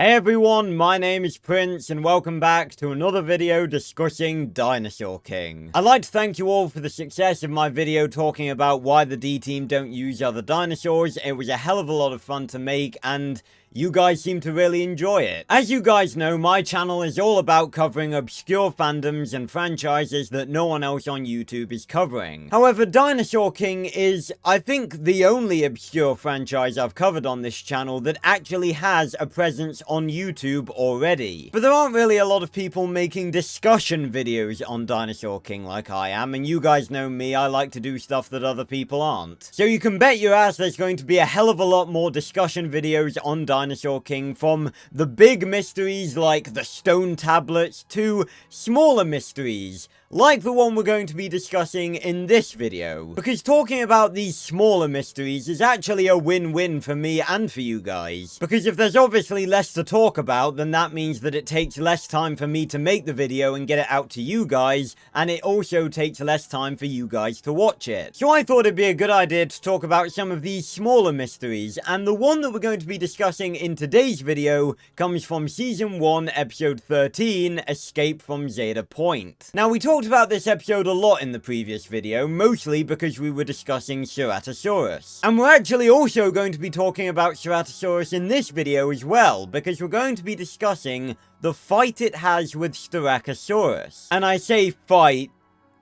Hey everyone, my name is Prince and welcome back to another video discussing Dinosaur King. I'd like to thank you all for the success of my video talking about why the D team don't use other dinosaurs. It was a hell of a lot of fun to make and you guys seem to really enjoy it. As you guys know, my channel is all about covering obscure fandoms and franchises that no one else on YouTube is covering. However, Dinosaur King is, I think, the only obscure franchise I've covered on this channel that actually has a presence on YouTube already. But there aren't really a lot of people making discussion videos on Dinosaur King like I am, and you guys know me, I like to do stuff that other people aren't. So you can bet your ass there's going to be a hell of a lot more discussion videos on Dinosaur King, from the big mysteries like the stone tablets to smaller mysteries like the one we're going to be discussing in this video. Because talking about these smaller mysteries is actually a win-win for me and for you guys. Because if there's obviously less to talk about, then that means that it takes less time for me to make the video and get it out to you guys, and it also takes less time for you guys to watch it. So I thought it'd be a good idea to talk about some of these smaller mysteries, and the one that we're going to be discussing in today's video comes from Season 1, Episode 13, Escape from Zeta Point. Now, we talked about this episode a lot in the previous video, mostly because we were discussing Ceratosaurus. And we're actually also going to be talking about Ceratosaurus in this video as well, because we're going to be discussing the fight it has with Styracosaurus. And I say fight,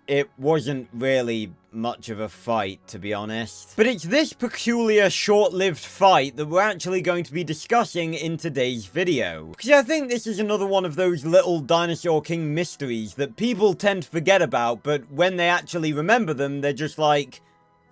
it wasn't really much of a fight, to be honest. But it's this peculiar short-lived fight that we're actually going to be discussing in today's video. Because I think this is another one of those little Dinosaur King mysteries that people tend to forget about, but when they actually remember them, they're just like,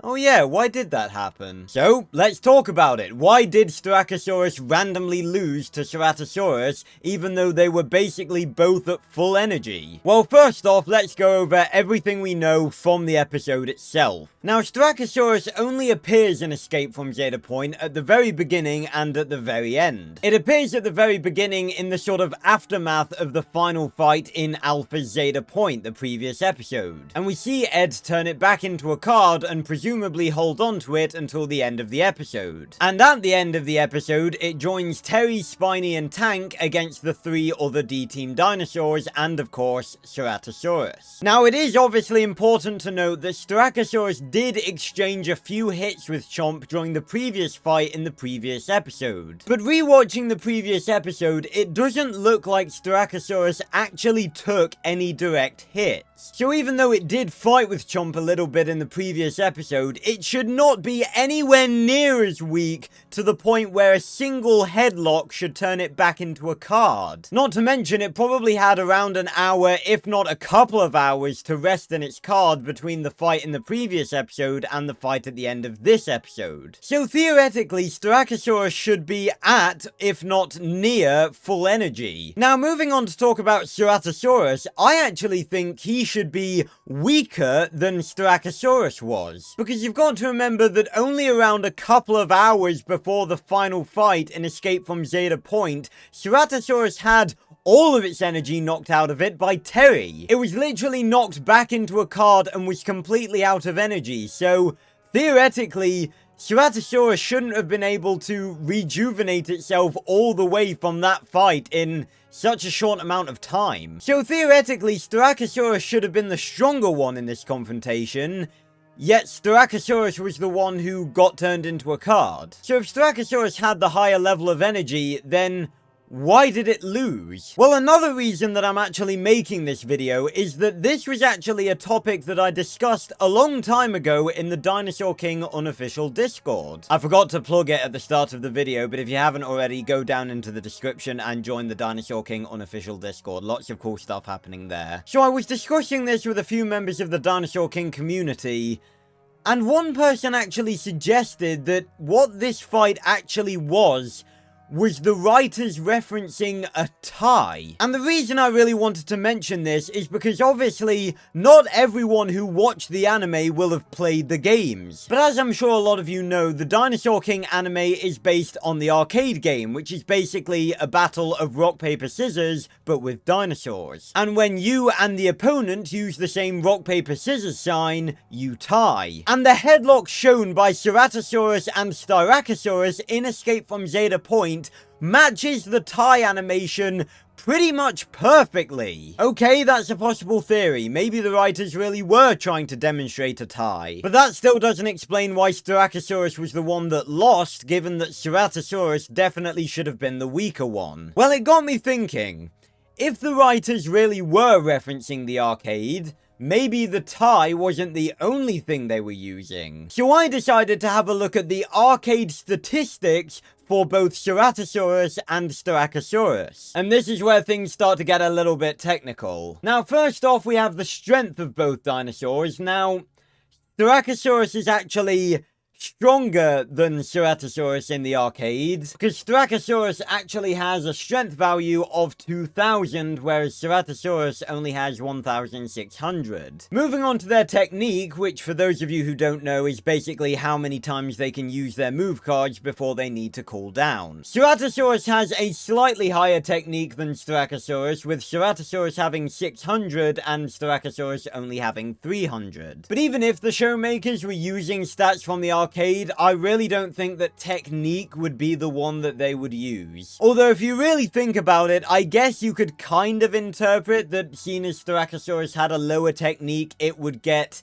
oh yeah, why did that happen? So, let's talk about it. Why did Styracosaurus randomly lose to Ceratosaurus, even though they were basically both at full energy? Well, first off, let's go over everything we know from the episode itself. Now, Styracosaurus only appears in Escape from Zeta Point at the very beginning and at the very end. It appears at the very beginning in the sort of aftermath of the final fight in Alpha Zeta Point, the previous episode. And we see Ed turn it back into a card and presumably hold on to it until the end of the episode. And at the end of the episode, it joins Terry, Spiny, and Tank against the 3 other D-Team dinosaurs and, of course, Ceratosaurus. Now, it is obviously important to note that Styracosaurus did exchange a few hits with Chomp during the previous fight in the previous episode. But rewatching the previous episode, it doesn't look like Styracosaurus actually took any direct hits. So even though it did fight with Chomp a little bit in the previous episode, it should not be anywhere near as weak to the point where a single headlock should turn it back into a card. Not to mention, it probably had around an hour, if not a couple of hours, to rest in its card between the fight in the previous episode and the fight at the end of this episode. So theoretically, Styracosaurus should be at, if not near, full energy. Now, moving on to talk about Ceratosaurus, I actually think he should be weaker than Styracosaurus was. Because you've got to remember that only around a couple of hours before the final fight in Escape from Zeta Point, Ceratosaurus had all of its energy knocked out of it by Terry. It was literally knocked back into a card and was completely out of energy, so theoretically, Ceratosaurus shouldn't have been able to rejuvenate itself all the way from that fight in such a short amount of time. So theoretically, Styracosaurus should have been the stronger one in this confrontation, yet Styracosaurus was the one who got turned into a card. So if Styracosaurus had the higher level of energy, then why did it lose? Well, another reason that I'm actually making this video is that this was actually a topic that I discussed a long time ago in the Dinosaur King unofficial Discord. I forgot to plug it at the start of the video, but if you haven't already, go down into the description and join the Dinosaur King unofficial Discord. Lots of cool stuff happening there. So I was discussing this with a few members of the Dinosaur King community, and one person actually suggested that what this fight actually was the writers referencing a tie. And the reason I really wanted to mention this is because obviously not everyone who watched the anime will have played the games. But as I'm sure a lot of you know, the Dinosaur King anime is based on the arcade game, which is basically a battle of rock, paper, scissors, but with dinosaurs. And when you and the opponent use the same rock, paper, scissors sign, you tie. And the headlock shown by Ceratosaurus and Styracosaurus in Escape from Zeta Point point matches the tie animation pretty much perfectly. Okay, that's a possible theory. Maybe the writers really were trying to demonstrate a tie. But that still doesn't explain why Styracosaurus was the one that lost, given that Ceratosaurus definitely should have been the weaker one. Well, it got me thinking. If the writers really were referencing the arcade, maybe the tie wasn't the only thing they were using. So I decided to have a look at the arcade statistics for both Ceratosaurus and Styracosaurus. And this is where things start to get a little bit technical. Now, first off, we have the strength of both dinosaurs. Now, Styracosaurus is actually stronger than Ceratosaurus in the arcade, because Styracosaurus actually has a strength value of 2,000, whereas Ceratosaurus only has 1,600. Moving on to their technique, which for those of you who don't know is basically how many times they can use their move cards before they need to cool down. Ceratosaurus has a slightly higher technique than Styracosaurus, with Ceratosaurus having 600 and Styracosaurus only having 300. But even if the showmakers were using stats from the arcade, I really don't think that technique would be the one that they would use. Although if you really think about it, I guess you could kind of interpret that seeing as Styracosaurus had a lower technique, it would get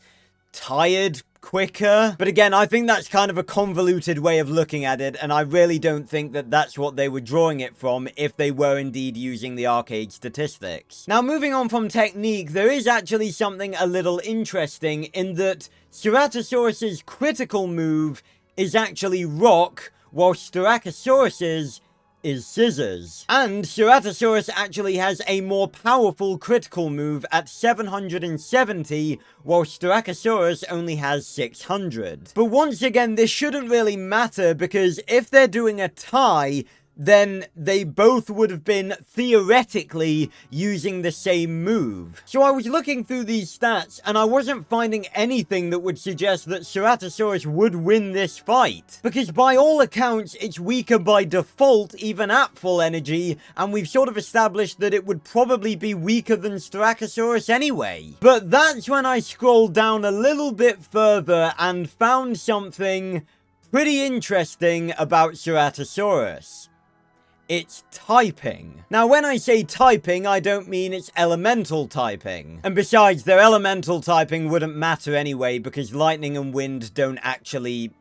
tired quicker. But again, I think that's kind of a convoluted way of looking at it, and I really don't think that that's what they were drawing it from if they were indeed using the arcade statistics. Now, moving on from technique, there is actually something a little interesting in that Ceratosaurus's critical move is actually rock, while Styracosaurus's is scissors. And Ceratosaurus actually has a more powerful critical move at 770, while Styracosaurus only has 600. But once again, this shouldn't really matter, because if they're doing a tie, then they both would have been theoretically using the same move. So I was looking through these stats and I wasn't finding anything that would suggest that Ceratosaurus would win this fight. Because by all accounts, it's weaker by default, even at full energy, and we've sort of established that it would probably be weaker than Styracosaurus anyway. But that's when I scrolled down a little bit further and found something pretty interesting about Ceratosaurus. It's typing. Now, when I say typing, I don't mean it's elemental typing. And besides, their elemental typing wouldn't matter anyway, because lightning and wind don't actually,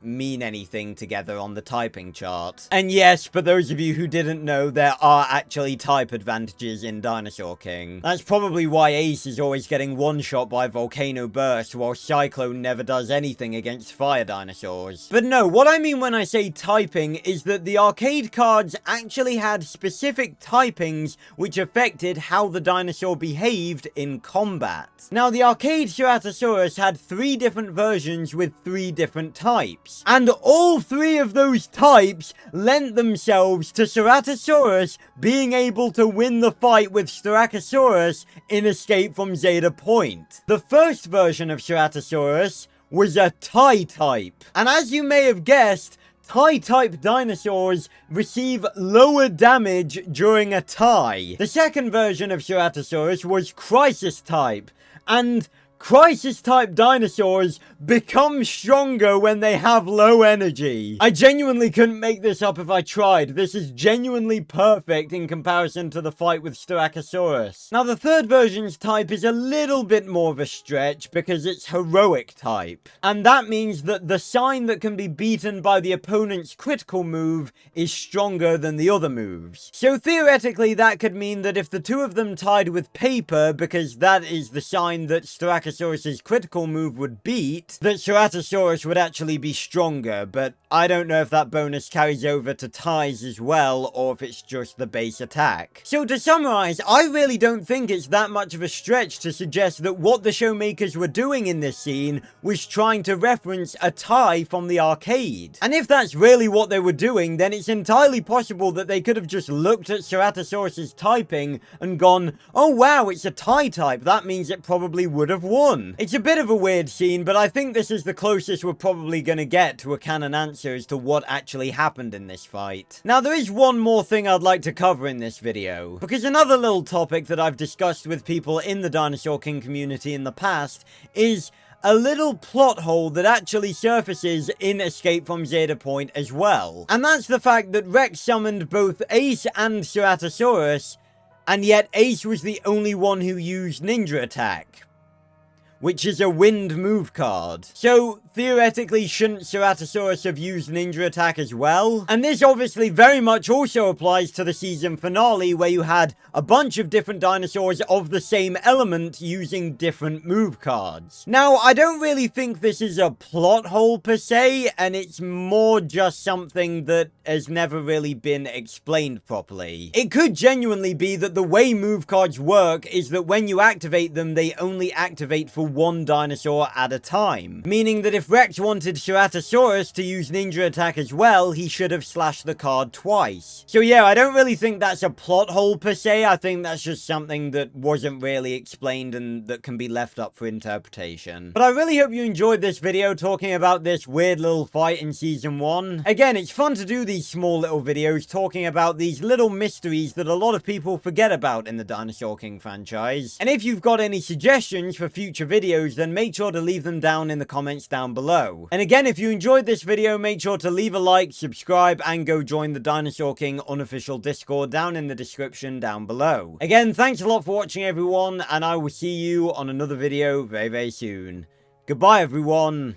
mean anything together on the typing chart. And yes, for those of you who didn't know, there are actually type advantages in Dinosaur King. That's probably why Ace is always getting one-shot by Volcano Burst, while Cyclone never does anything against fire dinosaurs. But no, what I mean when I say typing is that the arcade cards actually had specific typings which affected how the dinosaur behaved in combat. Now, the arcade Ceratosaurus had 3 different versions with 3 different types. And all 3 of those types lent themselves to Ceratosaurus being able to win the fight with Styracosaurus in Escape from Zeta Point. The first version of Ceratosaurus was a tie type. And as you may have guessed, tie-type dinosaurs receive lower damage during a tie. The second version of Ceratosaurus was crisis type, and crisis-type dinosaurs become stronger when they have low energy. I genuinely couldn't make this up if I tried. This is genuinely perfect in comparison to the fight with Styracosaurus. Now, the third version's type is a little bit more of a stretch because it's heroic type. And that means that the sign that can be beaten by the opponent's critical move is stronger than the other moves. So theoretically, that could mean that if the 2 of them tied with paper, because that is the sign that Styracosaurus's critical move would beat, that Ceratosaurus would actually be stronger, but I don't know if that bonus carries over to ties as well, or if it's just the base attack. So to summarize, I really don't think it's that much of a stretch to suggest that what the showmakers were doing in this scene was trying to reference a tie from the arcade. And if that's really what they were doing, then it's entirely possible that they could have just looked at Ceratosaurus's typing and gone, oh wow, it's a tie type, that means it probably would have won. It's a bit of a weird scene, but I think this is the closest we're probably going to get to a canon answer as to what actually happened in this fight. Now, there is one more thing I'd like to cover in this video, because another little topic that I've discussed with people in the Dinosaur King community in the past is a little plot hole that actually surfaces in Escape from Zeta Point as well. And that's the fact that Rex summoned both Ace and Ceratosaurus, and yet Ace was the only one who used Ninja Attack, which is a wind move card. So, theoretically, shouldn't Ceratosaurus have used Ninja Attack as well? And this obviously very much also applies to the season finale, where you had a bunch of different dinosaurs of the same element using different move cards. Now, I don't really think this is a plot hole per se, and it's more just something that has never really been explained properly. It could genuinely be that the way move cards work is that when you activate them, they only activate for one dinosaur at a time. Meaning that if Rex wanted Ceratosaurus to use Ninja Attack as well, he should have slashed the card twice. So yeah, I don't really think that's a plot hole per se. I think that's just something that wasn't really explained and that can be left up for interpretation. But I really hope you enjoyed this video talking about this weird little fight in Season 1. Again, it's fun to do these small little videos talking about these little mysteries that a lot of people forget about in the Dinosaur King franchise. And if you've got any suggestions for future videos, then make sure to leave them down in the comments down below. And again, if you enjoyed this video, make sure to leave a like, subscribe, and go join the Dinosaur King unofficial Discord down in the description down below. Again, thanks a lot for watching, everyone, and I will see you on another video very, very soon. Goodbye, everyone.